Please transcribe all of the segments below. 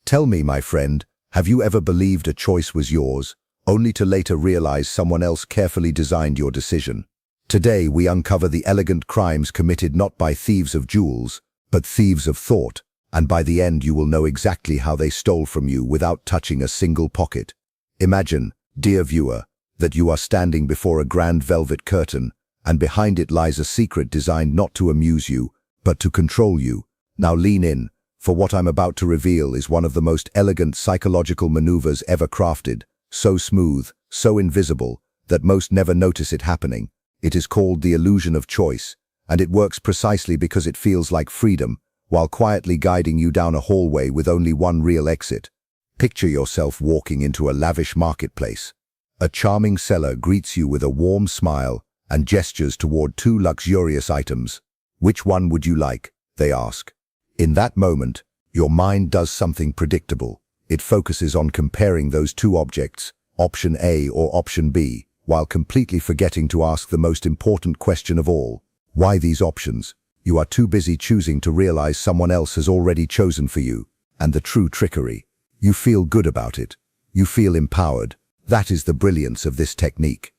Tell me, my friend, have you ever believed a choice was yours, only to later realize someone else carefully designed your decision? Today we uncover the elegant crimes committed not by thieves of jewels, but thieves of thought, and by the end you will know exactly how they stole from you without touching a single pocket. Imagine, dear viewer, that you are standing before a grand velvet curtain, and behind it lies a secret designed not to amuse you, but to control you. Now lean in, for what I'm about to reveal is one of the most elegant psychological maneuvers ever crafted, so smooth, so invisible, that most never notice it happening. It is called the illusion of choice, and it works precisely because it feels like freedom, while quietly guiding you down a hallway with only one real exit. Picture yourself walking into a lavish marketplace. A charming seller greets you with a warm smile and gestures toward two luxurious items. Which one would you like? They ask. In that moment, your mind does something predictable. It focuses on comparing those two objects, option A or option B, while completely forgetting to ask the most important question of all. Why these options? You are too busy choosing to realize someone else has already chosen for you. And the true trickery. You feel good about it. You feel empowered. That is the brilliance of this technique.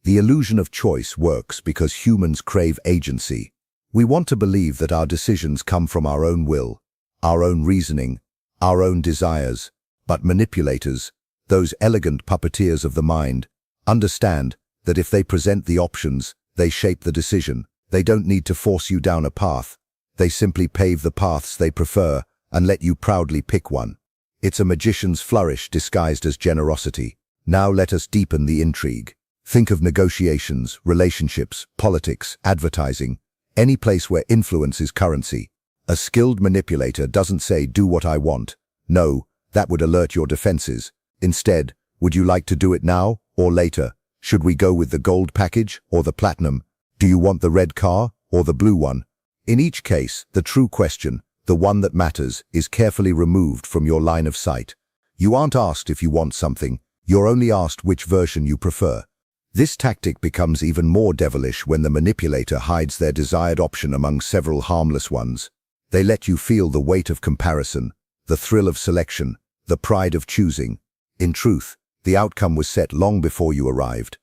The illusion of choice works because humans crave agency. We want to believe that our decisions come from our own will, our own reasoning, our own desires. But manipulators, those elegant puppeteers of the mind, understand that if they present the options, they shape the decision. They don't need to force you down a path. They simply pave the paths they prefer and let you proudly pick one. It's a magician's flourish disguised as generosity. Now let us deepen the intrigue. Think of negotiations, relationships, politics, advertising, any place where influence is currency. A skilled manipulator doesn't say, "Do what I want." No, that would alert your defenses. Instead, would you like to do it now or later? Should we go with the gold package or the platinum? Do you want the red car or the blue one? In each case, the true question, the one that matters, is carefully removed from your line of sight. You aren't asked if you want something, you're only asked which version you prefer. This tactic becomes even more devilish when the manipulator hides their desired option among several harmless ones. They let you feel the weight of comparison, the thrill of selection, the pride of choosing. In truth, the outcome was set long before you arrived.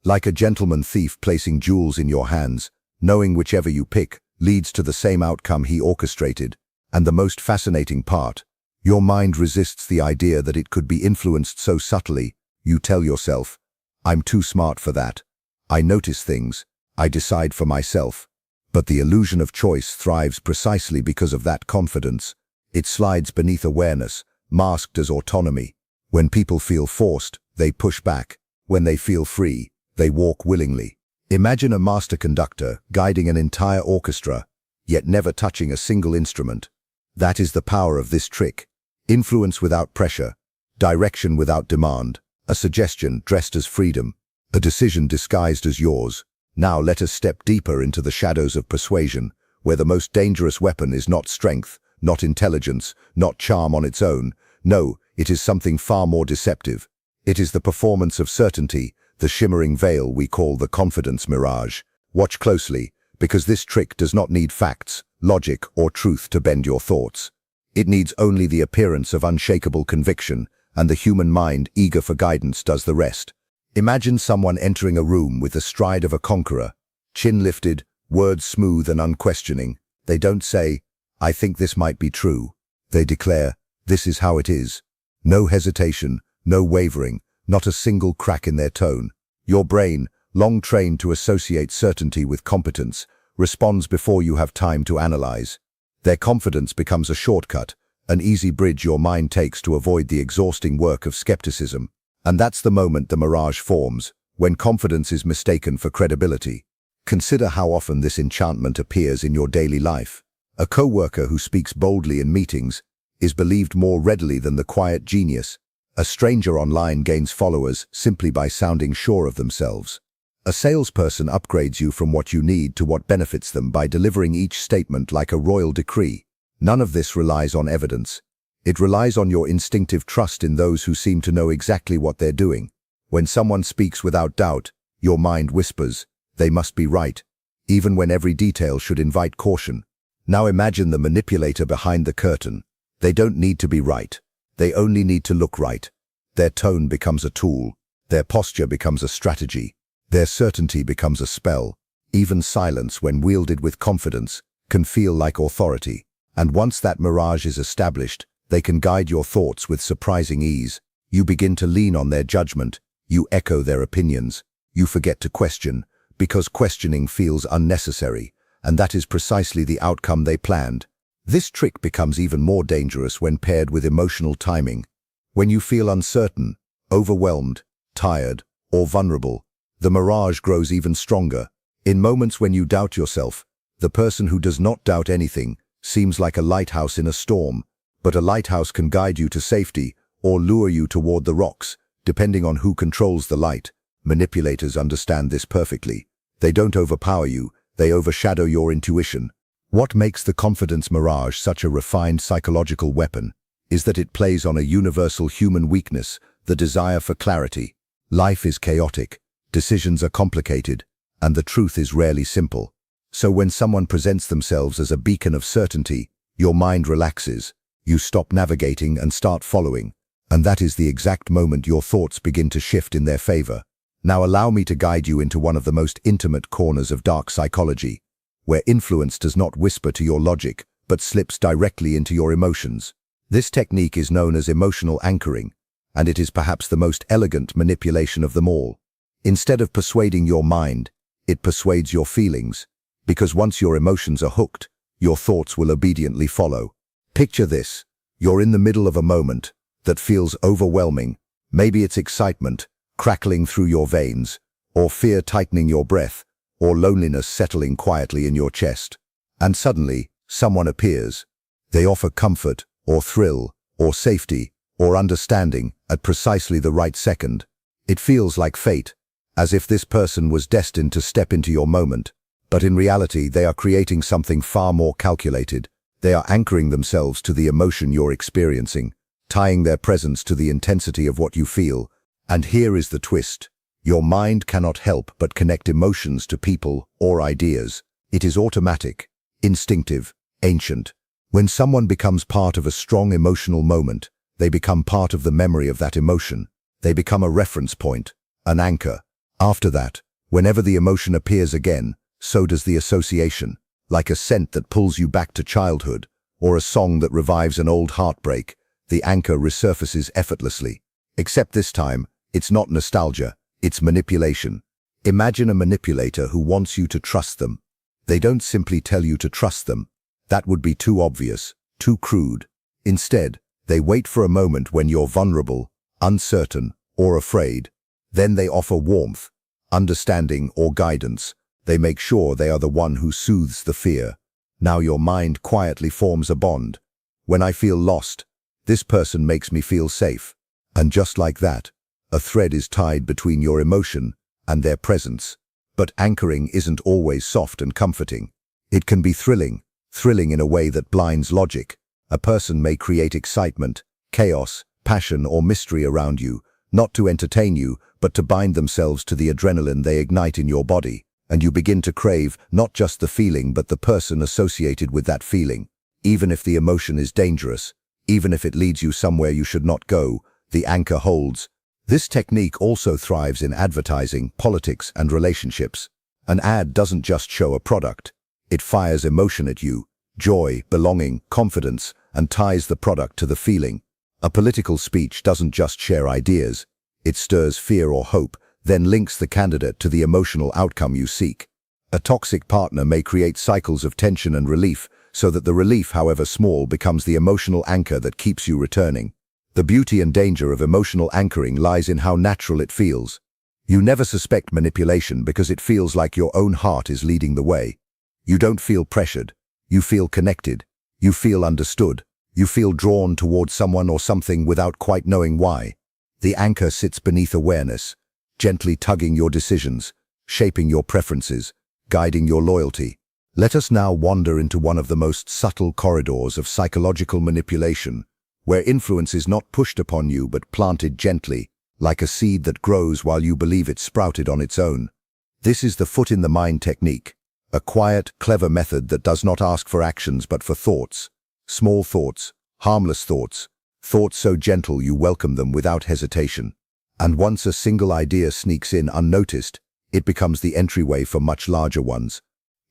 Like a gentleman thief placing jewels in your hands, knowing whichever you pick leads to the same outcome he orchestrated. And the most fascinating part, your mind resists the idea that it could be influenced so subtly. You tell yourself, "I'm too smart for that. I notice things. I decide for myself." But the illusion of choice thrives precisely because of that confidence. It slides beneath awareness, masked as autonomy. When people feel forced, they push back. When they feel free, they walk willingly. Imagine a master conductor guiding an entire orchestra, yet never touching a single instrument. That is the power of this trick. Influence without pressure, direction without demand, a suggestion dressed as freedom, a decision disguised as yours. Now let us step deeper into the shadows of persuasion, where the most dangerous weapon is not strength, not intelligence, not charm on its own. No, it is something far more deceptive. It is the performance of certainty, the shimmering veil we call the confidence mirage. Watch closely, because this trick does not need facts, logic, or truth to bend your thoughts. It needs only the appearance of unshakable conviction, and the human mind, eager for guidance, does the rest. Imagine someone entering a room with the stride of a conqueror, chin lifted, words smooth and unquestioning. They don't say, "I think this might be true." They declare, "This is how it is." No hesitation, no wavering, not a single crack in their tone. Your brain, long trained to associate certainty with competence, responds before you have time to analyze. Their confidence becomes a shortcut, an easy bridge your mind takes to avoid the exhausting work of skepticism. And that's the moment the mirage forms, when confidence is mistaken for credibility. Consider how often this enchantment appears in your daily life. A co-worker who speaks boldly in meetings is believed more readily than the quiet genius. A stranger online gains followers simply by sounding sure of themselves. A salesperson upgrades you from what you need to what benefits them by delivering each statement like a royal decree. None of this relies on evidence. It relies on your instinctive trust in those who seem to know exactly what they're doing. When someone speaks without doubt, your mind whispers, "They must be right." even when every detail should invite caution. Now imagine the manipulator behind the curtain. They don't need to be right. They only need to look right. Their tone becomes a tool. Their posture becomes a strategy. Their certainty becomes a spell. Even silence, when wielded with confidence, can feel like authority. And once that mirage is established, they can guide your thoughts with surprising ease. You begin to lean on their judgment. You echo their opinions. You forget to question, because questioning feels unnecessary, and that is precisely the outcome they planned. This trick becomes even more dangerous when paired with emotional timing. When you feel uncertain, overwhelmed, tired, or vulnerable, the mirage grows even stronger. In moments when you doubt yourself, the person who does not doubt anything seems like a lighthouse in a storm, but a lighthouse can guide you to safety or lure you toward the rocks, depending on who controls the light. Manipulators understand this perfectly. They don't overpower you, they overshadow your intuition. What makes the confidence mirage such a refined psychological weapon is that it plays on a universal human weakness, the desire for clarity. Life is chaotic, decisions are complicated, and the truth is rarely simple. So when someone presents themselves as a beacon of certainty, your mind relaxes, you stop navigating and start following, and that is the exact moment your thoughts begin to shift in their favor. Now allow me to guide you into one of the most intimate corners of dark psychology, where influence does not whisper to your logic, but slips directly into your emotions. This technique is known as emotional anchoring, and it is perhaps the most elegant manipulation of them all. Instead of persuading your mind, it persuades your feelings, because once your emotions are hooked, your thoughts will obediently follow. Picture this. You're in the middle of a moment that feels overwhelming. Maybe it's excitement crackling through your veins, or fear tightening your breath, or loneliness settling quietly in your chest. And suddenly, someone appears. They offer comfort, or thrill, or safety, or understanding at precisely the right second. It feels like fate, as if this person was destined to step into your moment. But in reality, they are creating something far more calculated. They are anchoring themselves to the emotion you're experiencing, tying their presence to the intensity of what you feel. And here is the twist. Your mind cannot help but connect emotions to people or ideas. It is automatic, instinctive, ancient. When someone becomes part of a strong emotional moment, they become part of the memory of that emotion. They become a reference point, an anchor. After that, whenever the emotion appears again, so does the association, like a scent that pulls you back to childhood, or a song that revives an old heartbreak. The anchor resurfaces effortlessly. Except this time, it's not nostalgia, it's manipulation. Imagine a manipulator who wants you to trust them. They don't simply tell you to trust them. That would be too obvious, too crude. Instead, they wait for a moment when you're vulnerable, uncertain, or afraid. Then they offer warmth, understanding, or guidance. They make sure they are the one who soothes the fear. Now your mind quietly forms a bond. When I feel lost, this person makes me feel safe. And just like that, a thread is tied between your emotion and their presence. But anchoring isn't always soft and comforting. It can be thrilling in a way that blinds logic. A person may create excitement, chaos, passion, or mystery around you, not to entertain you, but to bind themselves to the adrenaline they ignite in your body. And you begin to crave not just the feeling but the person associated with that feeling. Even if the emotion is dangerous, even if it leads you somewhere you should not go, the anchor holds. This technique also thrives in advertising, politics, and relationships. An ad doesn't just show a product. It fires emotion at you, joy, belonging, confidence, and ties the product to the feeling. A political speech doesn't just share ideas. It stirs fear or hope, then links the candidate to the emotional outcome you seek. A toxic partner may create cycles of tension and relief, so that the relief, however small, becomes the emotional anchor that keeps you returning. The beauty and danger of emotional anchoring lies in how natural it feels. You never suspect manipulation because it feels like your own heart is leading the way. You don't feel pressured. You feel connected. You feel understood. You feel drawn towards someone or something without quite knowing why. The anchor sits beneath awareness, gently tugging your decisions, shaping your preferences, guiding your loyalty. Let us now wander into one of the most subtle corridors of psychological manipulation, where influence is not pushed upon you but planted gently, like a seed that grows while you believe it sprouted on its own. This is the foot in the mind technique, A quiet, clever method that does not ask for actions but for thoughts. Small thoughts, harmless thoughts, thoughts so gentle you welcome them without hesitation. And once a single idea sneaks in unnoticed, it becomes the entryway for much larger ones.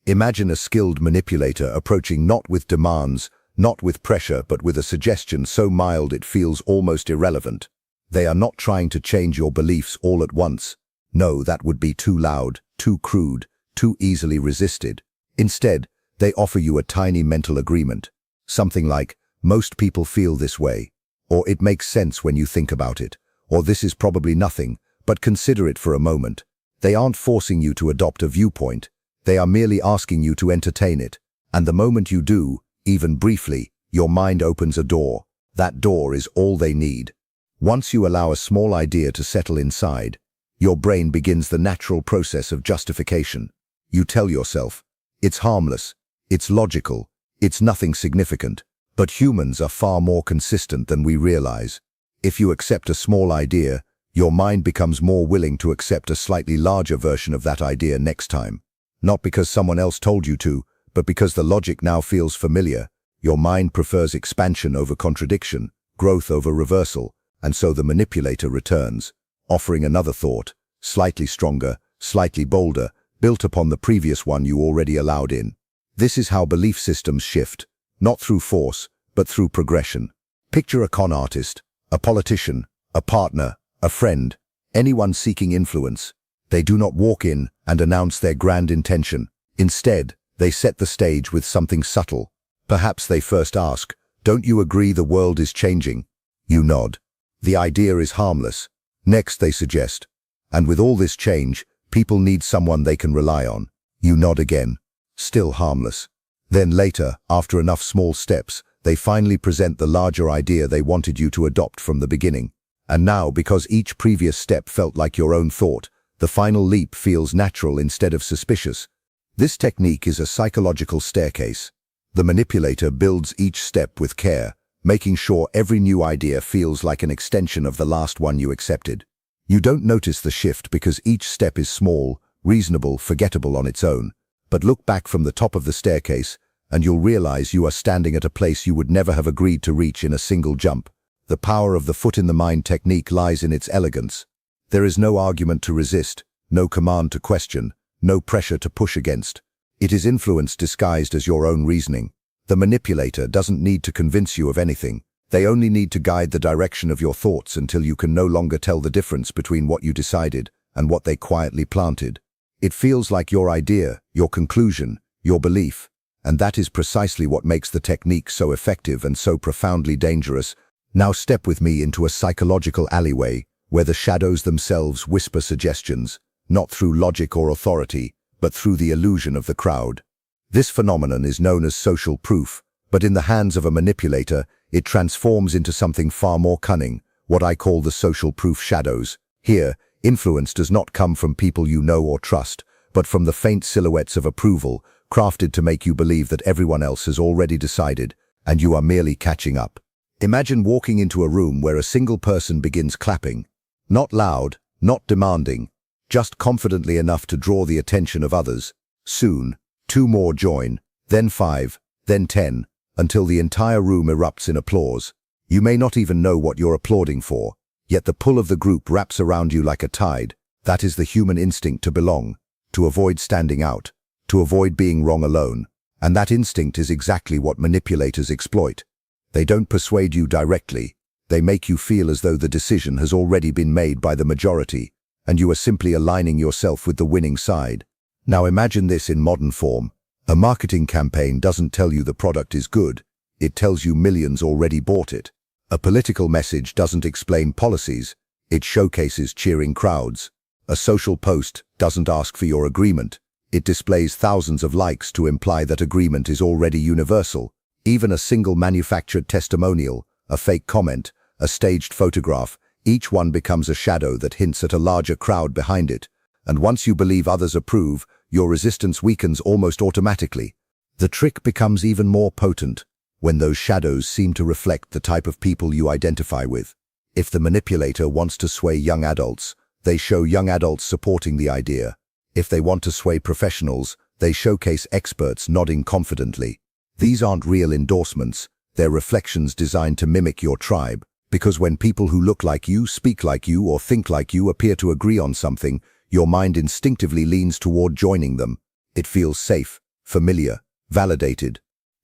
Imagine a skilled manipulator approaching not with demands, not with pressure, but with a suggestion so mild it feels almost irrelevant. They are not trying to change your beliefs all at once. No, that would be too loud, too crude, too easily resisted. Instead, they offer you a tiny mental agreement. Something like, most people feel this way, or it makes sense when you think about it, or this is probably nothing, but consider it for a moment. They aren't forcing you to adopt a viewpoint. They are merely asking you to entertain it. And the moment you do, even briefly, your mind opens a door. That door is all they need. Once you allow a small idea to settle inside, your brain begins the natural process of justification. You tell yourself, it's harmless, it's logical, it's nothing significant. But humans are far more consistent than we realize. If you accept a small idea, your mind becomes more willing to accept a slightly larger version of that idea next time. Not because someone else told you to, but because the logic now feels familiar. Your mind prefers expansion over contradiction, growth over reversal, and so the manipulator returns, offering another thought, slightly stronger, slightly bolder, built upon the previous one you already allowed in. This is how belief systems shift, not through force, but through progression. Picture a con artist, a politician, a partner, a friend, anyone seeking influence. They do not walk in and announce their grand intention. Instead, they set the stage with something subtle. Perhaps they first ask, "Don't you agree the world is changing?" You nod. The idea is harmless. Next they suggest, "And with all this change, people need someone they can rely on." You nod again. Still harmless. Then later, after enough small steps, they finally present the larger idea they wanted you to adopt from the beginning. And now, because each previous step felt like your own thought, the final leap feels natural instead of suspicious. This technique is a psychological staircase. The manipulator builds each step with care, making sure every new idea feels like an extension of the last one you accepted. You don't notice the shift because each step is small, reasonable, forgettable on its own. But look back from the top of the staircase, and you'll realize you are standing at a place you would never have agreed to reach in a single jump. The power of the foot in the mind technique lies in its elegance. There is no argument to resist, no command to question, no pressure to push against. It is influence disguised as your own reasoning. The manipulator doesn't need to convince you of anything. They only need to guide the direction of your thoughts until you can no longer tell the difference between what you decided and what they quietly planted. It feels like your idea, your conclusion, your belief. And that is precisely what makes the technique so effective and so profoundly dangerous. Now step with me into a psychological alleyway, where the shadows themselves whisper suggestions, not through logic or authority, but through the illusion of the crowd. This phenomenon is known as social proof, but in the hands of a manipulator, it transforms into something far more cunning, what I call the social proof shadows. Here, influence does not come from people you know or trust, but from the faint silhouettes of approval, crafted to make you believe that everyone else has already decided, and you are merely catching up. Imagine walking into a room where a single person begins clapping. Not loud, not demanding, just confidently enough to draw the attention of others. Soon, 2 more join, then 5, then 10, until the entire room erupts in applause. You may not even know what you're applauding for, yet the pull of the group wraps around you like a tide. That is the human instinct to belong, to avoid standing out, to avoid being wrong alone. And that instinct is exactly what manipulators exploit. They don't persuade you directly. They make you feel as though the decision has already been made by the majority, and you are simply aligning yourself with the winning side. Now imagine this in modern form. A marketing campaign doesn't tell you the product is good. It tells you millions already bought it. A political message doesn't explain policies. It showcases cheering crowds. A social post doesn't ask for your agreement. It displays thousands of likes to imply that agreement is already universal. Even a single manufactured testimonial, a fake comment, a staged photograph, each one becomes a shadow that hints at a larger crowd behind it. And once you believe others approve, your resistance weakens almost automatically. The trick becomes even more potent when those shadows seem to reflect the type of people you identify with. If the manipulator wants to sway young adults, they show young adults supporting the idea. If they want to sway professionals, They showcase experts nodding confidently. These aren't real endorsements, they're reflections designed to mimic your tribe, because when people who look like you, speak like you, or think like you appear to agree on something, your mind instinctively leans toward joining them. It feels safe, familiar, validated.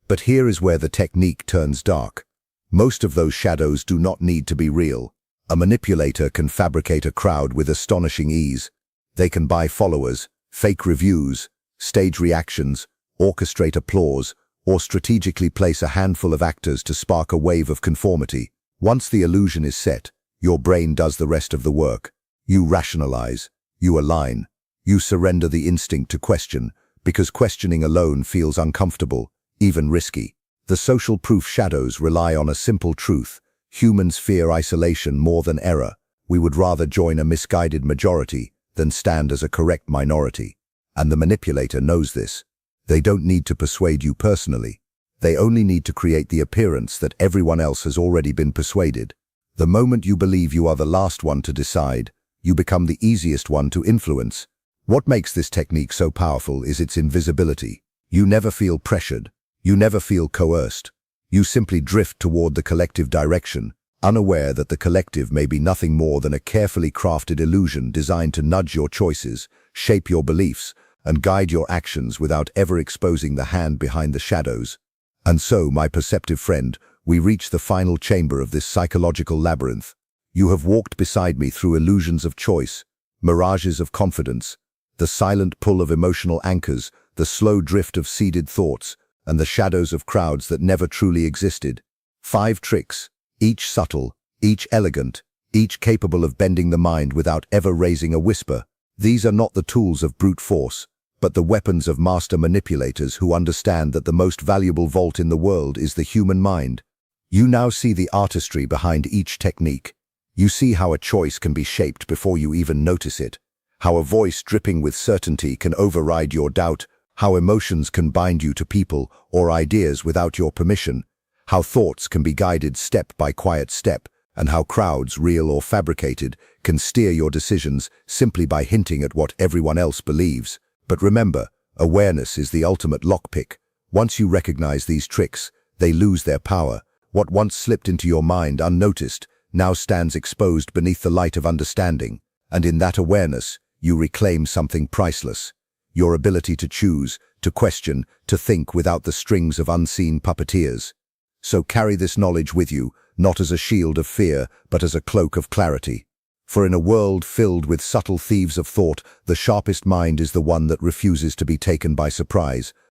But here is where the technique turns dark. Most of those shadows do not need to be real. A manipulator can fabricate a crowd with astonishing ease. They can buy followers, fake reviews, stage reactions, orchestrate applause, or strategically place a handful of actors to spark a wave of conformity. Once the illusion is set, your brain does the rest of the work. You rationalize, you align, you surrender the instinct to question, because questioning alone feels uncomfortable, even risky. The social proof shadows rely on a simple truth. Humans fear isolation more than error. We would rather join a misguided majority than stand as a correct minority. And the manipulator knows this. They don't need to persuade you personally. They only need to create the appearance that everyone else has already been persuaded. The moment you believe you are the last one to decide, you become the easiest one to influence. What makes this technique so powerful is its invisibility. You never feel pressured. You never feel coerced. You simply drift toward the collective direction, unaware that the collective may be nothing more than a carefully crafted illusion designed to nudge your choices, shape your beliefs, and guide your actions without ever exposing the hand behind the shadows. And so, my perceptive friend, we reach the final chamber of this psychological labyrinth. You have walked beside me through illusions of choice, mirages of confidence, the silent pull of emotional anchors, the slow drift of seeded thoughts, and the shadows of crowds that never truly existed. 5 tricks, each subtle, each elegant, each capable of bending the mind without ever raising a whisper. These are not the tools of brute force, but the weapons of master manipulators who understand that the most valuable vault in the world is the human mind. You now see the artistry behind each technique. You see how a choice can be shaped before you even notice it, how a voice dripping with certainty can override your doubt, how emotions can bind you to people or ideas without your permission, how thoughts can be guided step by quiet step, and how crowds, real or fabricated, can steer your decisions simply by hinting at what everyone else believes. But remember, awareness is the ultimate lockpick. Once you recognize these tricks, they lose their power. What once slipped into your mind unnoticed now stands exposed beneath the light of understanding, and in that awareness, you reclaim something priceless. Your ability to choose, to question, to think without the strings of unseen puppeteers. So carry this knowledge with you, not as a shield of fear, but as a cloak of clarity. For in a world filled with subtle thieves of thought, the sharpest mind is the one that refuses to be taken by surprise.